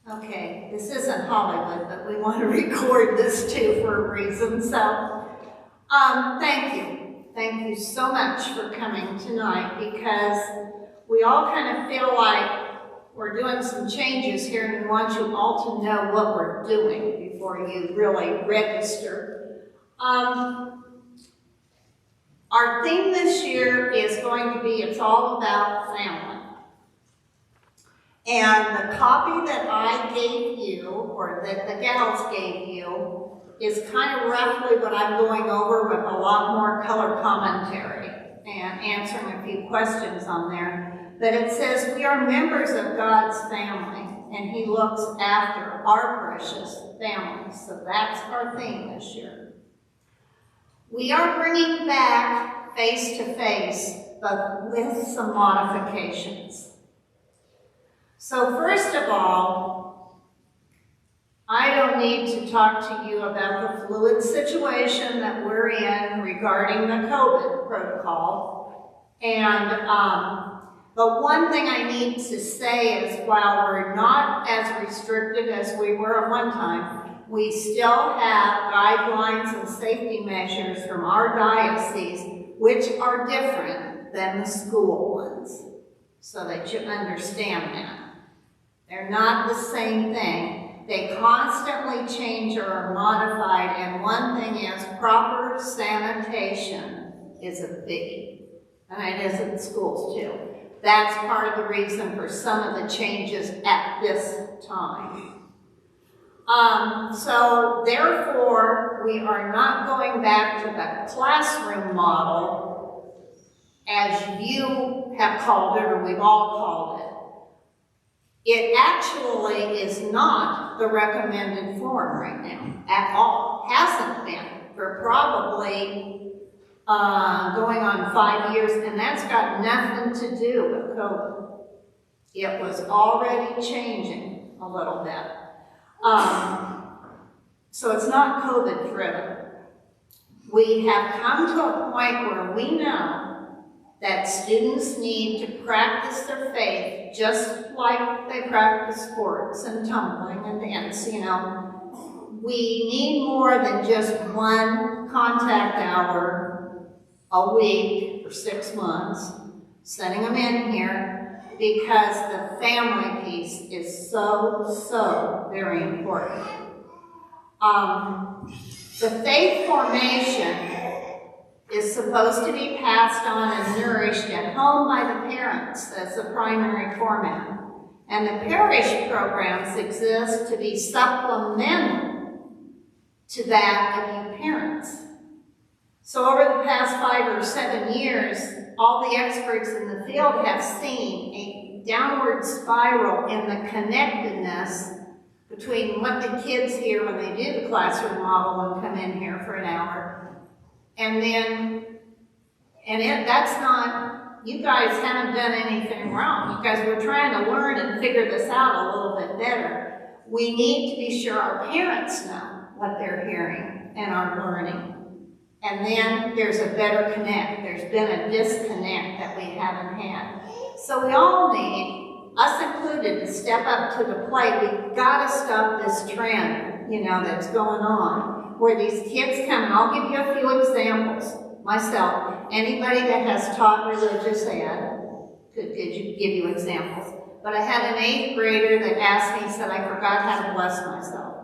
Okay, this isn't Hollywood, but we want to record this too for a reason. So, thank you. Thank you so much for coming tonight, because we all kind of feel like we're doing some changes here, and we want you all to know what we're doing before you really register. Our theme this year is going to be It's All About Family. And the copy that I gave you, or that the gals gave you, is kind of roughly what I'm going over with a lot more color commentary and answering a few questions on there. But it says we are members of God's family, and He looks after our precious family. So that's our theme this year. We are bringing back face-to-face, but with some modifications. So first of all, I don't need to talk to you about the fluid situation that we're in regarding the COVID protocol. And, but one thing I need to say is, while we're not as restricted as we were at one time, we still have guidelines and safety measures from our diocese, which are different than the school ones, so that you understand that. They're not the same thing. They constantly change or are modified, and one thing is proper sanitation is a biggie, and it is in schools too. That's part of the reason for some of the changes at this time. So therefore, we are not going back to the classroom model as you have called it, or we've all called it. It actually is not the recommended form right now at all. Hasn't been for probably going on 5 years, and that's got nothing to do with COVID. It was already changing a little bit. So it's not COVID driven. We have come to a point where we know that students need to practice their faith just like they practice sports and tumbling and dance, you know. We need more than just one contact hour a week for 6 months, sending them in here, because the family piece is so very important. The faith formation is supposed to be passed on and nourished at home by the parents. That's the primary format. And the parish programs exist to be supplemental to that of you parents. So over the past 5 or 7 years, all the experts in the field have seen a downward spiral in the connectedness between what the kids hear when they do the classroom model and come in here for an hour. And then, that's not, you guys haven't done anything wrong. You guys were trying to learn and figure this out a little bit better. We need to be sure our parents know what they're hearing and are learning. And then there's a better connect. There's been a disconnect that we haven't had. So we all need, us included, to step up to the plate. We've got to stop this trend, you know, that's going on, where these kids come, and I'll give you a few examples myself. Anybody that has taught religious ed could give you examples. But I had an 8th grader that asked me, said, I forgot how to bless myself.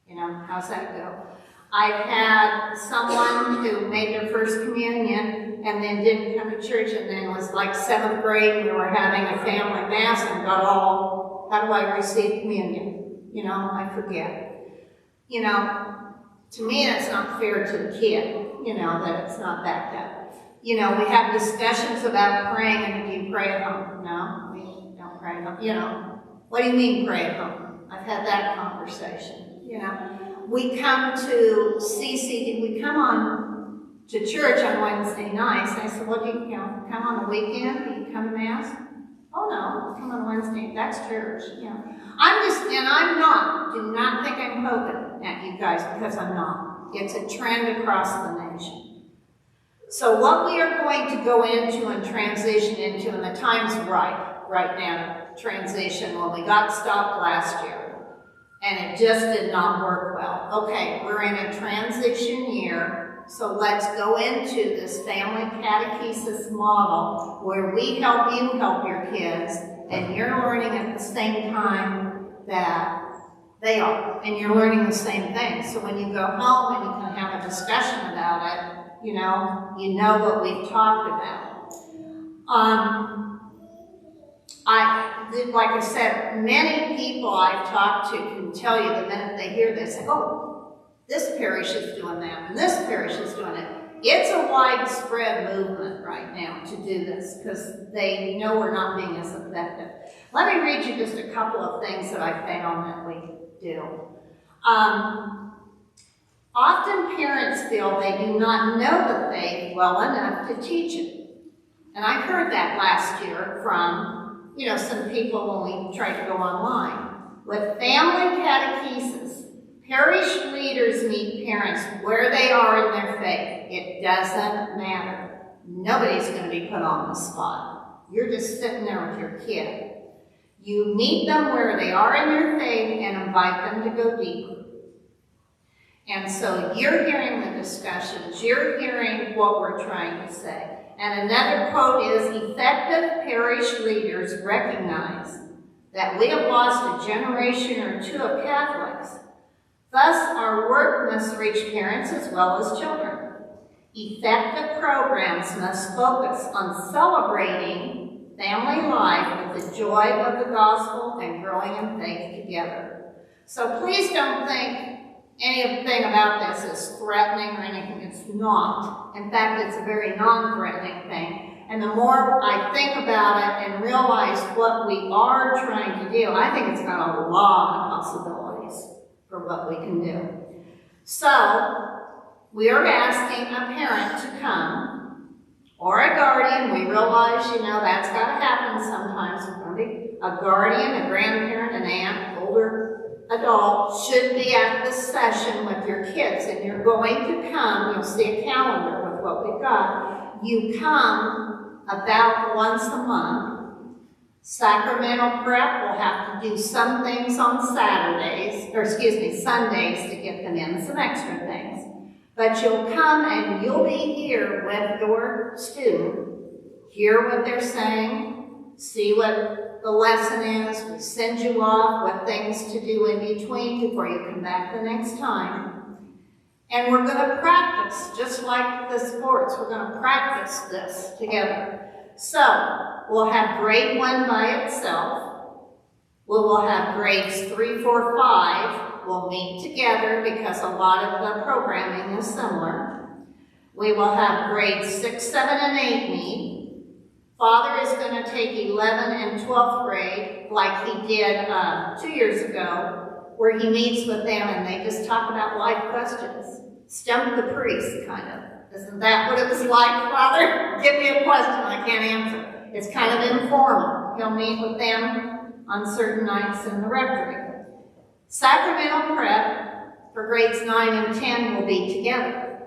You know, how's that go? I've had someone who made their first communion and then didn't come to church, and then was like 7th grade, and we were having a family mass and got all, how do I receive communion? You know, I forget. You know, to me, it's not fair to the kid, you know, that it's not backed up. You know, we have discussions about praying, and do you pray at home? No, we don't pray at home. You know, what do you mean pray at home? I've had that conversation, you know. We come to CCD, we come on to church on Wednesday nights. I said, well, do you come on the weekend? Do you come to Mass? Oh, no, I come on Wednesday. That's church, you know. I'm not, do not think I'm poking at you guys, because I'm not. It's a trend across the nation. So what we are going to go into and transition into, and the time's right now to transition, when we got stopped last year, and it just did not work well. Okay, we're in a transition year, so let's go into this family catechesis model where we help you help your kids, and you're learning at the same time that they are, and you're learning the same thing. So when you go home and you can have a discussion about it, you know what we've talked about. Like I said, many people I've talked to can tell you the minute they hear this, oh, this parish is doing that, and this parish is doing it. It's a widespread movement right now to do this because they know we're not being as effective. Let me read you just a couple of things that I found that we do. Often parents feel they do not know the faith well enough to teach it. And I heard that last year from some people when we tried to go online. With family catechesis, parish leaders meet parents where they are in their faith. It doesn't matter. Nobody's going to be put on the spot. You're just sitting there with your kid. You meet them where they are in their faith and invite them to go deeper. And so you're hearing the discussions. You're hearing what we're trying to say. And another quote is, effective parish leaders recognize that we have lost a generation or two of Catholics. Thus, our work must reach parents as well as children. Effective programs must focus on celebrating family life with the joy of the gospel and growing in faith together. So please don't think anything about this is threatening or anything. It's not. In fact, it's a very non-threatening thing. And the more I think about it and realize what we are trying to do, I think it's got a lot of possibilities for what we can do. So, we are asking a parent to come, or a guardian. We realize, that's got to happen sometimes. A guardian, a grandparent, an aunt, older adult should be at the session with your kids, and you're going to come. You'll see a calendar with what we've got. You come about once a month. Sacramental prep will have to do some things on Sundays to get them in, some extra things. But you'll come and you'll be here with your student, hear what they're saying, see what the lesson is. We send you off with things to do in between before you come back the next time. And we're going to practice, just like the sports. We're going to practice this together. So, we'll have grade 1 by itself. We will have grades 3, 4, 5. We'll meet together because a lot of the programming is similar. We will have grades 6, 7, and 8 meet. Father is going to take 11 and 12th grade like he did 2 years ago, where he meets with them and they just talk about life questions. Stump the priest, kind of. Isn't that what it was like, Father? Give me a question I can't answer. It's kind of informal. He'll meet with them on certain nights in the rectory. Sacramental prep for grades 9 and 10 will be together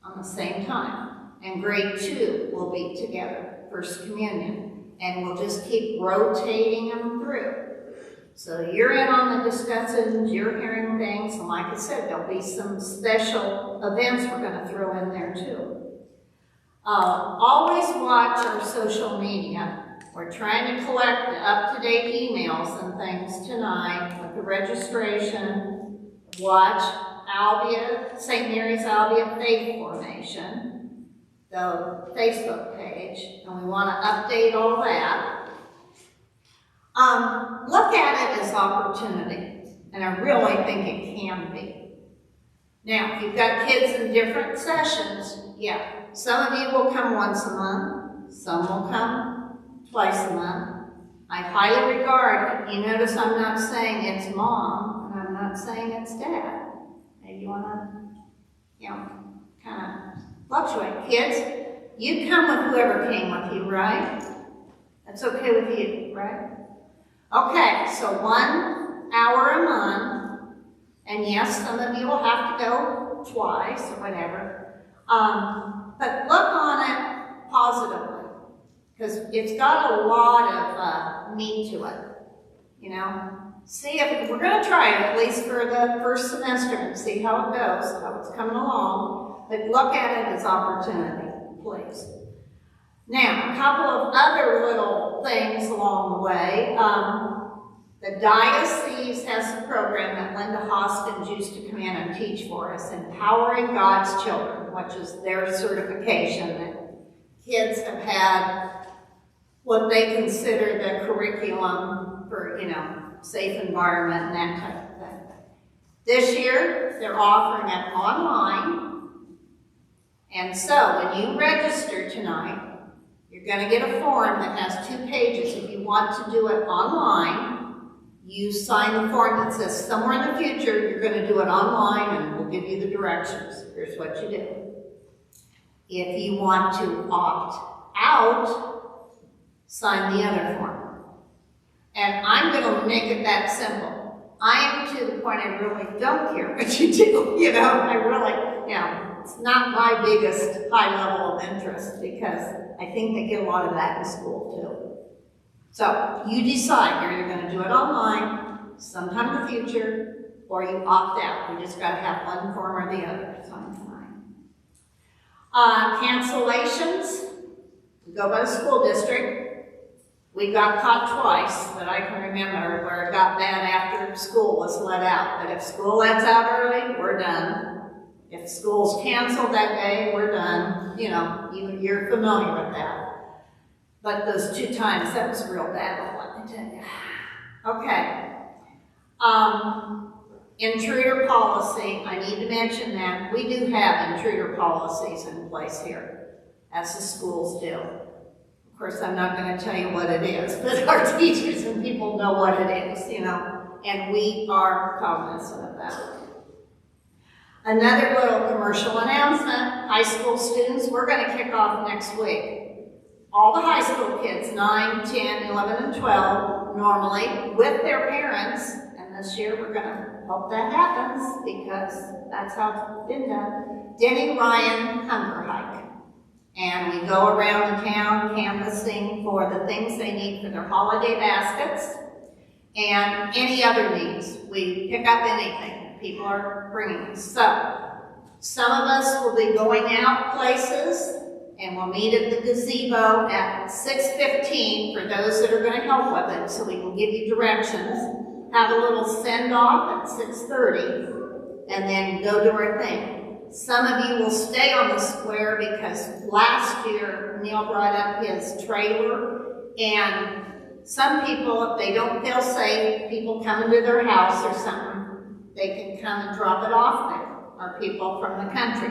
on the same time. And grade 2 will be together, First Communion. And we'll just keep rotating them through. So you're in on the discussions, you're hearing things, and like I said, there'll be some special events we're going to throw in there too. Always watch our social media. We're trying to collect the up-to-date emails and things tonight with the registration. Watch Albia, St. Mary's Albia Faith Formation, the Facebook page, and we want to update all that. Look at it as opportunity, and I really think it can be. Now, if you've got kids in different sessions, yeah, some of you will come once a month, some will come twice a month. I highly regard it. You notice I'm not saying it's mom, and I'm not saying it's dad. Maybe you want to, kind of fluctuate. Kids, you come with whoever came with you, right? That's okay with you, right? Okay, so 1 hour a month, and yes, some of you will have to go twice or whatever, but look on it positively, because it's got a lot of meat to it, see if, we're going to try it at least for the first semester and see how it goes, how it's coming along, but look at it as opportunity, please. Now, a couple of other little things along the way. The diocese has a program that Linda Hoskins used to come in and teach for us, Empowering God's Children, which is their certification that kids have had what they consider the curriculum for, safe environment and that type of thing. This year, they're offering it online. And so, when you register tonight, you're going to get a form that has 2 pages. If you want to do it online, you sign the form that says somewhere in the future you're going to do it online and we'll give you the directions. Here's what you do. If you want to opt out, sign the other form. And I'm going to make it that simple. I am to the point I really don't care what you do. I really, it's not my biggest high level of interest because I think they get a lot of that in school too. So you decide, you're either going to do it online, sometime in the future, or you opt out. You just got to have one form or the other. Sign tonight. Cancellations. We go by the school district. We got caught twice that I can remember where it got bad after school was let out. But if school lets out early, we're done. If school's canceled that day, we're done. You're familiar with that. But those 2 times, that was real bad, let me tell you. Okay. Intruder policy, I need to mention that. We do have intruder policies in place here, as the schools do. Of course, I'm not going to tell you what it is, but our teachers and people know what it is, and we are cognizant of that. Another little commercial announcement, high school students, we're going to kick off next week. All the high school kids, 9, 10, 11, and 12, normally, with their parents, and this year we're going to hope that happens, because that's how it's been done, Denny Ryan Hunger Hike. And we go around the town canvassing for the things they need for their holiday baskets, and any other needs. We pick up anything that people are bringing us. So, some of us will be going out places, and we'll meet at the gazebo at 6:15 for those that are going to help with it, so we can give you directions. Have a little send-off at 6:30, and then go do our thing. Some of you will stay on the square because last year Neil brought up his trailer, and some people, if they don't feel safe, people come into their house or something, they can come and drop it off there, or people from the country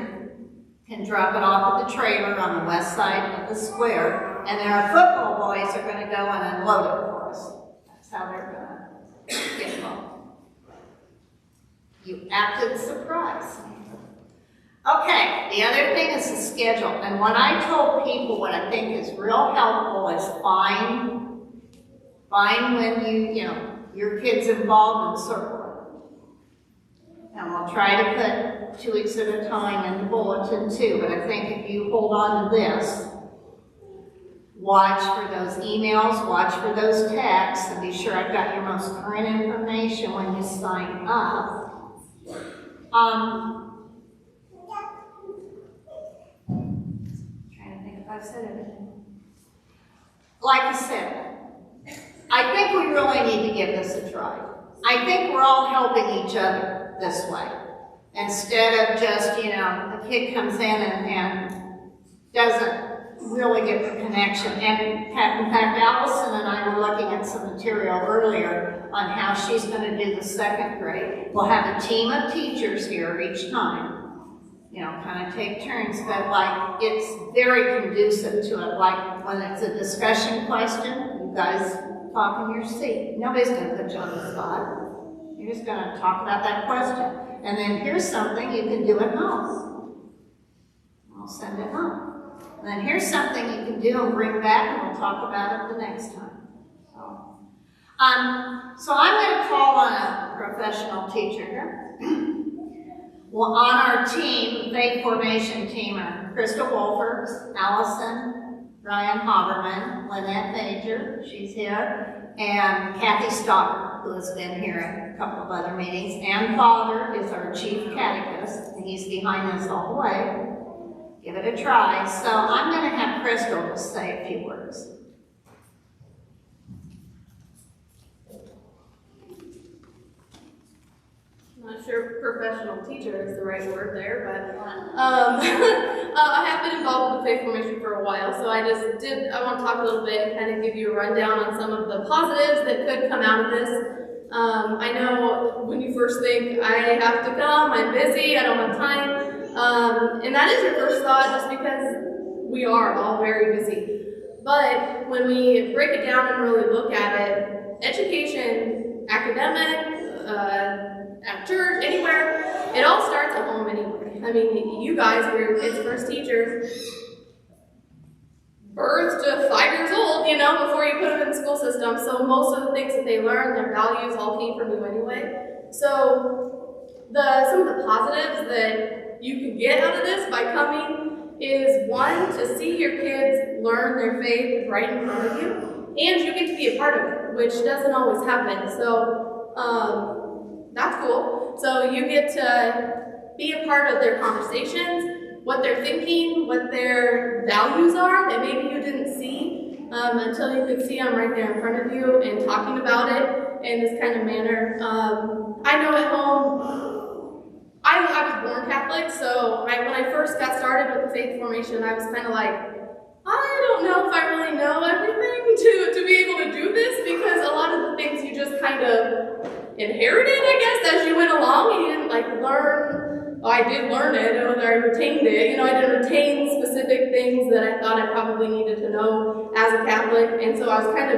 can drop it off at the trailer on the west side of the square, and then our football boys are going to go and unload it for us. That's how they're going to get home. You acted surprised. Okay, the other thing is the schedule, and when I told people what I think is real helpful is find when your kid's involved and circle it. And we'll try to put 2 weeks at a time in the bulletin too, but I think if you hold on to this, watch for those emails, watch for those texts, and be sure I've got your most current information when you sign up. Trying to think if I've said everything. Like I said, I think we really need to give this a try. I think we're all helping each other this way. Instead of just, a kid comes in and doesn't really get the connection. And in fact, Allison and I were looking at some material earlier on how she's going to do the 2nd grade. We'll have a team of teachers here each time, kind of take turns, but it's very conducive to it. Like when it's a discussion question, you guys talk in your seat. Nobody's going to put you on the spot. You're just going to talk about that question. And then here's something you can do at home. I'll send it home. And then here's something you can do and bring back, and we'll talk about it the next time. So I'm going to call on a professional teacher here. Well, on our team, faith formation team, are Krista Wolfers, Allison, Ryan Haberman, Lynette Major, she's here, and Kathy Stocker, who has been here at a couple of other meetings, and Father is our chief catechist, and he's behind us all the way. Give it a try. So I'm going to have Crystal to say a few words. I'm not sure professional teacher is the right word there, but I have been involved with faith formation for a while, so I want to talk a little bit and kind of give you a rundown on some of the positives that could come out of this. I know when you first think, I have to come, I'm busy, I don't have time, and that is your first thought just because we are all very busy. But when we break it down and really look at it, education, academic, at church, anywhere, it all starts at home anyway. I mean, you guys were your kids' first teachers, birth to 5 years old, before you put them in the school system. So most of the things that they learn, their values, all came from you anyway. So some of the positives that you can get out of this by coming is, one, to see your kids learn their faith right in front of you, and you get to be a part of it, which doesn't always happen. So that's cool. So you get to be a part of their conversations, what they're thinking, what their values are that maybe you didn't see until you could see them right there in front of you and talking about it in this kind of manner. I know at home, I was born Catholic, so when I first got started with the faith formation, I was kind of like, I don't know if I really know everything to be able to do this, because a lot of the things you just kind of inherited, I guess, as you went along, and you didn't learn. Well, I did learn it, whether I retained it. I didn't retain specific things that I thought I probably needed to know as a Catholic, and so I was kind of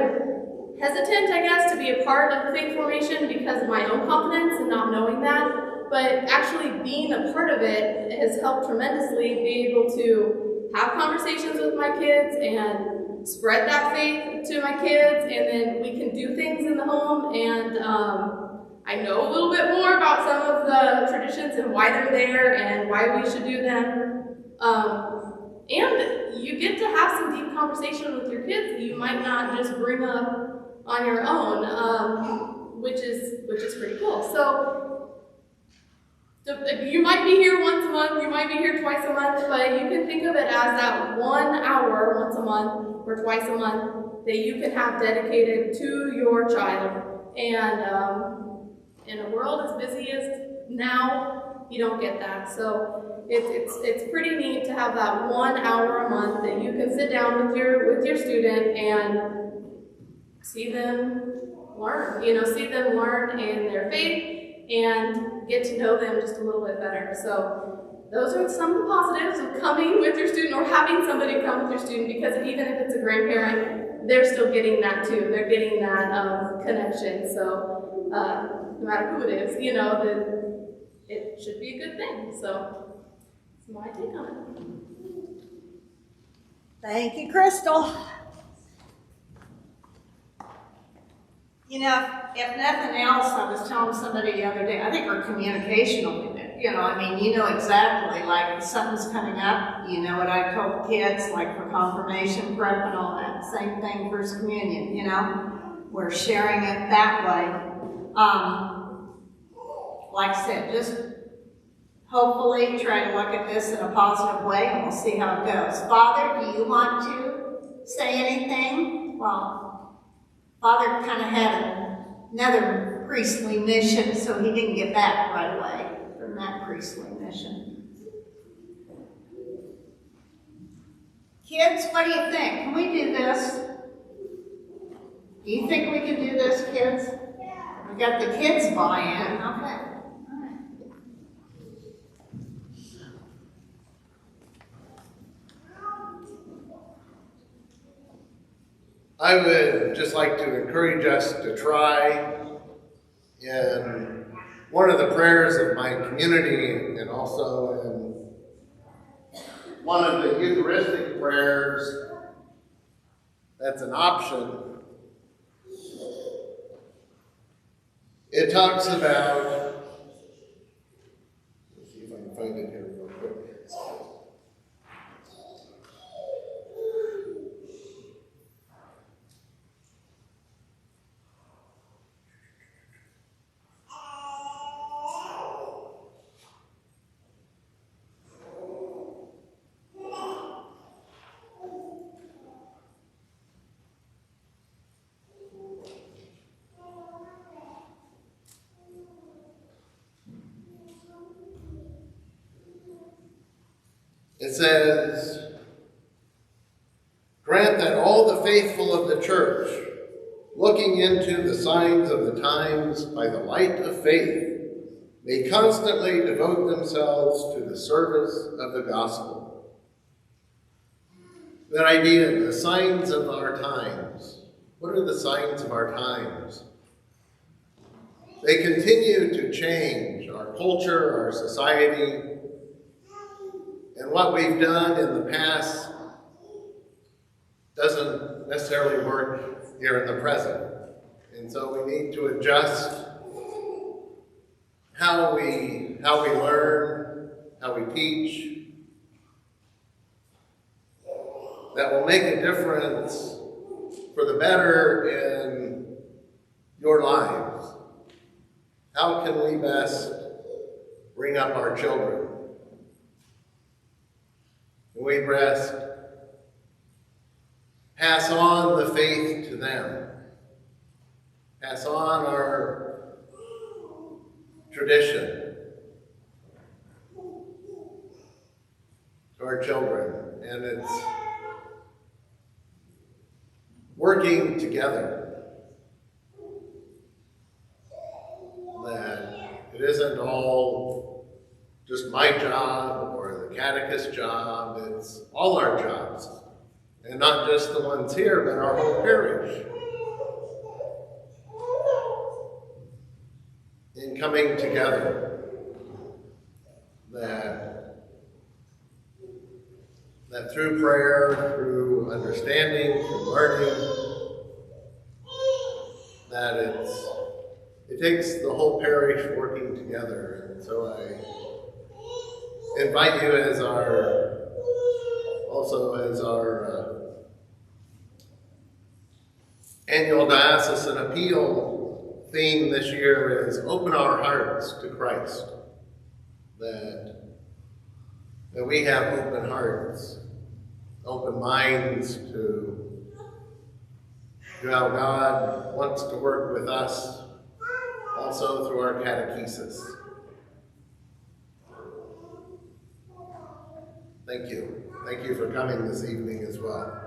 hesitant, I guess, to be a part of the faith formation because of my own confidence and not knowing that. But actually being a part of it has helped tremendously be able to have conversations with my kids and spread that faith to my kids, and then we can do things in the home, and I know a little bit more about some of the traditions and why they're there and why we should do them. And you get to have some deep conversation with your kids that you might not just bring up on your own, which is pretty cool. So you might be here once a month, you might be here twice a month, but you can think of it as that 1 hour once a month or twice a month that you can have dedicated to your child. And in a world as busy as now, you don't get that. So it's pretty neat to have that 1 hour a month that you can sit down with your student and see them learn. See them learn in their faith and get to know them just a little bit better. So those are some of the positives of coming with your student or having somebody come with your student, because even if it's a grandparent, they're still getting that too. They're getting that connection. So no matter who it is, it should be a good thing. So that's my take on it. Thank you, Crystal. If nothing else, I was telling somebody the other day, I think our communication will be better. You know exactly, like, if something's coming up, you know what I told kids, like for confirmation prep and all that, same thing, First Communion, we're sharing it that way. Like I said, just hopefully try to look at this in a positive way, and we'll see how it goes. Father, do you want to say anything? Well, Father kind of had another priestly mission, so he didn't get back right away from that priestly mission. Kids, what do you think? Can we do this? Do you think we can do this, kids? Yeah. We got the kids buy-in. Okay. I would just like to encourage us to try, and one of the prayers of my community, and also in one of the Eucharistic prayers that's an option, it talks about, let's see if I can find it here real quick. It says, grant that all the faithful of the church, looking into the signs of the times by the light of faith, may constantly devote themselves to the service of the gospel. That idea, the signs of our times. What are the signs of our times? They continue to change our culture, our society, and what we've done in the past doesn't necessarily work here in the present. And so we need to adjust how we learn, how we teach, that will make a difference for the better in your lives. How can we best bring up our children? Can we best pass on the faith to them? Pass on our tradition to our children. And it's working together. That it isn't all just my job or the catechist job, it's all our jobs. And not just the ones here, but our whole parish. In coming together, that through prayer, through understanding, through learning, that it takes the whole parish working together. And so I invite you as our annual diocesan appeal theme this year is open our hearts to Christ. That we have open hearts, open minds to how God wants to work with us, also through our catechesis. Thank you. Thank you for coming this evening as well.